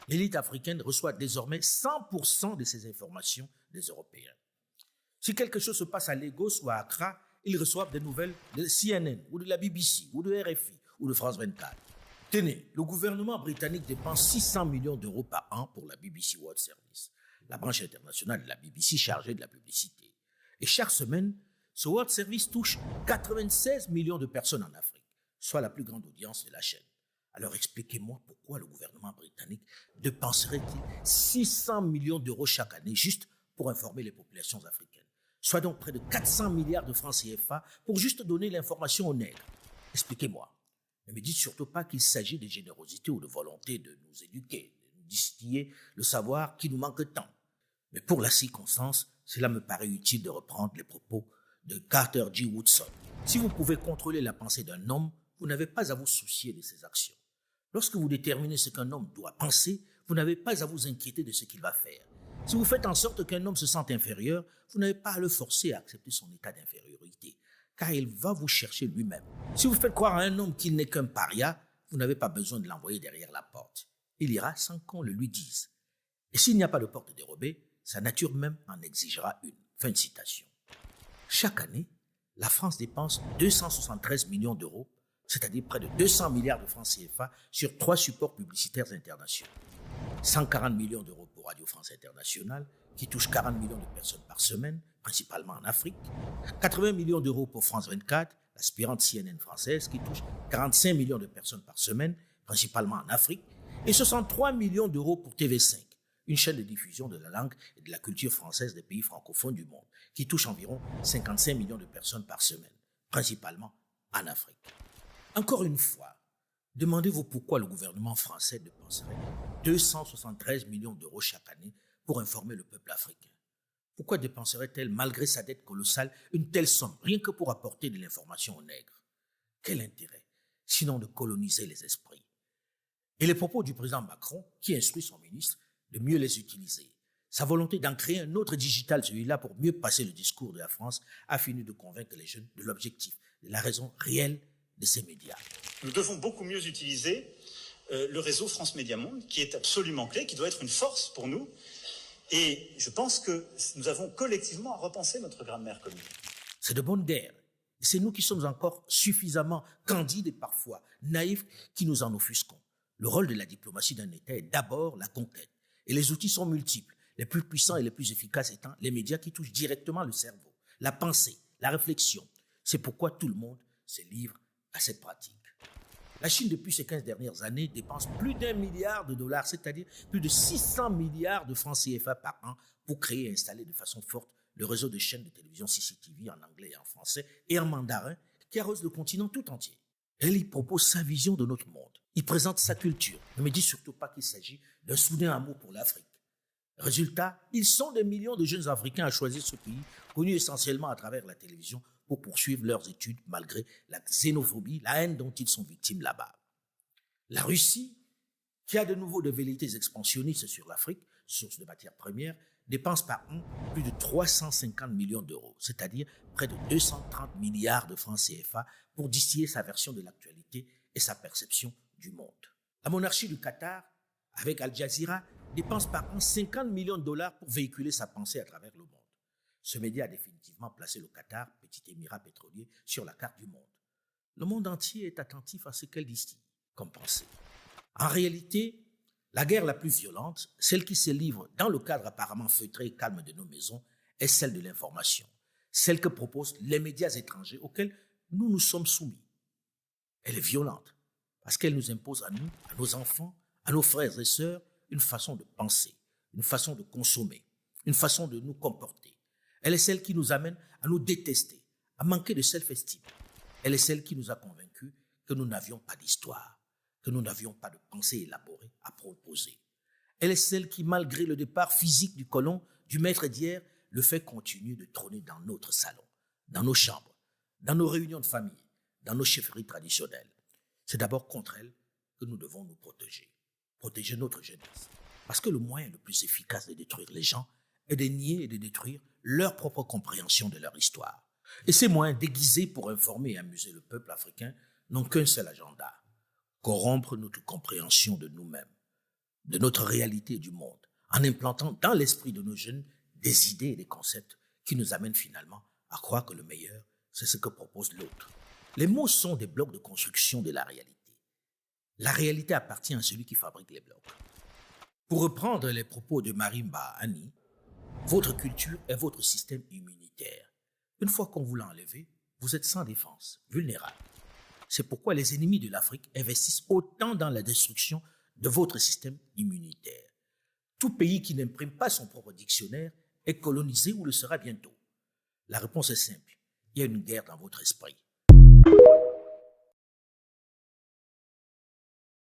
L'élite africaine reçoit désormais 100% de ces informations des Européens. Si quelque chose se passe à Lagos ou à Accra, ils reçoivent des nouvelles de CNN ou de la BBC ou de RFI ou de France 24. Tenez, le gouvernement britannique dépense 600 millions d'euros par an pour la BBC World Service, la branche internationale de la BBC chargée de la publicité. Et chaque semaine, ce World Service touche 96 millions de personnes en Afrique, soit la plus grande audience de la chaîne. Alors expliquez-moi pourquoi le gouvernement britannique dépenserait-il 600 millions d'euros chaque année juste pour informer les populations africaines, soit donc près de 400 milliards de francs CFA pour juste donner l'information aux nègres. Expliquez-moi. Ne me dites surtout pas qu'il s'agit de générosité ou de volonté de nous éduquer, de nous distiller le savoir qui nous manque tant. Mais pour la circonstance, cela me paraît utile de reprendre les propos de Carter G. Woodson. Si vous pouvez contrôler la pensée d'un homme, vous n'avez pas à vous soucier de ses actions. Lorsque vous déterminez ce qu'un homme doit penser, vous n'avez pas à vous inquiéter de ce qu'il va faire. Si vous faites en sorte qu'un homme se sente inférieur, vous n'avez pas à le forcer à accepter son état d'infériorité, car il va vous chercher lui-même. Si vous faites croire à un homme qu'il n'est qu'un paria, vous n'avez pas besoin de l'envoyer derrière la porte. Il ira sans qu'on le lui dise. Et s'il n'y a pas de porte dérobée, sa nature même en exigera une. Fin de citation. Chaque année, la France dépense 273 millions d'euros, c'est-à-dire près de 200 milliards de francs CFA, sur 3 supports publicitaires internationaux. 140 millions d'euros pour Radio France Internationale, qui touche 40 millions de personnes par semaine, principalement en Afrique. 80 millions d'euros pour France 24, l'aspirante CNN française, qui touche 45 millions de personnes par semaine, principalement en Afrique. Et 63 millions d'euros pour TV5, une chaîne de diffusion de la langue et de la culture française des pays francophones du monde, qui touche environ 55 millions de personnes par semaine, principalement en Afrique. Encore une fois, demandez-vous pourquoi le gouvernement français dépenserait 273 millions d'euros chaque année pour informer le peuple africain. Pourquoi dépenserait-elle, malgré sa dette colossale, une telle somme, rien que pour apporter de l'information aux nègres? Quel intérêt, sinon de coloniser les esprits? Et les propos du président Macron, qui instruit son ministre de mieux les utiliser. Sa volonté d'en créer un autre digital, celui-là, pour mieux passer le discours de la France, a fini de convaincre les jeunes de l'objectif, de la raison réelle de ces médias. Nous devons beaucoup mieux utiliser le réseau France Média Monde, qui est absolument clé, qui doit être une force pour nous. Et je pense que nous avons collectivement à repenser notre grammaire commune. C'est de bonne guerre. Et c'est nous qui sommes encore suffisamment candides et parfois naïfs qui nous en offusquons. Le rôle de la diplomatie d'un État est d'abord la conquête. Et les outils sont multiples, les plus puissants et les plus efficaces étant les médias qui touchent directement le cerveau, la pensée, la réflexion. C'est pourquoi tout le monde se livre à cette pratique. La Chine, depuis ces 15 dernières années, dépense plus d'1 milliard de dollars, c'est-à-dire plus de 600 milliards de francs CFA par an pour créer et installer de façon forte le réseau de chaînes de télévision CCTV en anglais et en français et en mandarin qui arrose le continent tout entier. Elle y propose sa vision de notre monde. Il présente sa culture. Ne me dis surtout pas qu'il s'agit d'un soudain amour pour l'Afrique. Résultat, ils sont des millions de jeunes Africains à choisir ce pays, connu essentiellement à travers la télévision, pour poursuivre leurs études malgré la xénophobie, la haine dont ils sont victimes là-bas. La Russie, qui a de nouveau de velléités expansionnistes sur l'Afrique, source de matières premières, dépense par an plus de 350 millions d'euros, c'est-à-dire près de 230 milliards de francs CFA pour distiller sa version de l'actualité et sa perception du monde. La monarchie du Qatar, avec Al Jazeera, dépense par an 50 millions de dollars pour véhiculer sa pensée à travers le monde. Ce média a définitivement placé le Qatar, petit émirat pétrolier, sur la carte du monde. Le monde entier est attentif à ce qu'elle distille comme pensée. En réalité, la guerre la plus violente, celle qui se livre dans le cadre apparemment feutré et calme de nos maisons, est celle de l'information, celle que proposent les médias étrangers auxquels nous nous sommes soumis. Elle est violente parce qu'elle nous impose à nous, à nos enfants, à nos frères et sœurs, une façon de penser, une façon de consommer, une façon de nous comporter. Elle est celle qui nous amène à nous détester, à manquer de self-esteem. Elle est celle qui nous a convaincus que nous n'avions pas d'histoire, que nous n'avions pas de pensée élaborée à proposer. Elle est celle qui, malgré le départ physique du colon, du maître d'hier, le fait continuer de trôner dans notre salon, dans nos chambres, dans nos réunions de famille, dans nos chefferies traditionnelles. C'est d'abord contre elle que nous devons nous protéger notre jeunesse. Parce que le moyen le plus efficace de détruire les gens est de nier et de détruire leur propre compréhension de leur histoire. Et ces moyens déguisés pour informer et amuser le peuple africain n'ont qu'un seul agenda: corrompre notre compréhension de nous-mêmes. de notre réalité du monde, en implantant dans l'esprit de nos jeunes des idées et des concepts qui nous amènent finalement à croire que le meilleur, c'est ce que propose l'autre. Les mots sont des blocs de construction de la réalité. La réalité appartient à celui qui fabrique les blocs. Pour reprendre les propos de Marimba Annie, votre culture est votre système immunitaire. Une fois qu'on vous l'a enlevé, vous êtes sans défense, vulnérable. C'est pourquoi les ennemis de l'Afrique investissent autant dans la destruction de votre système immunitaire. Tout pays qui n'imprime pas son propre dictionnaire est colonisé ou le sera bientôt. La réponse est simple. Il y a une guerre dans votre esprit.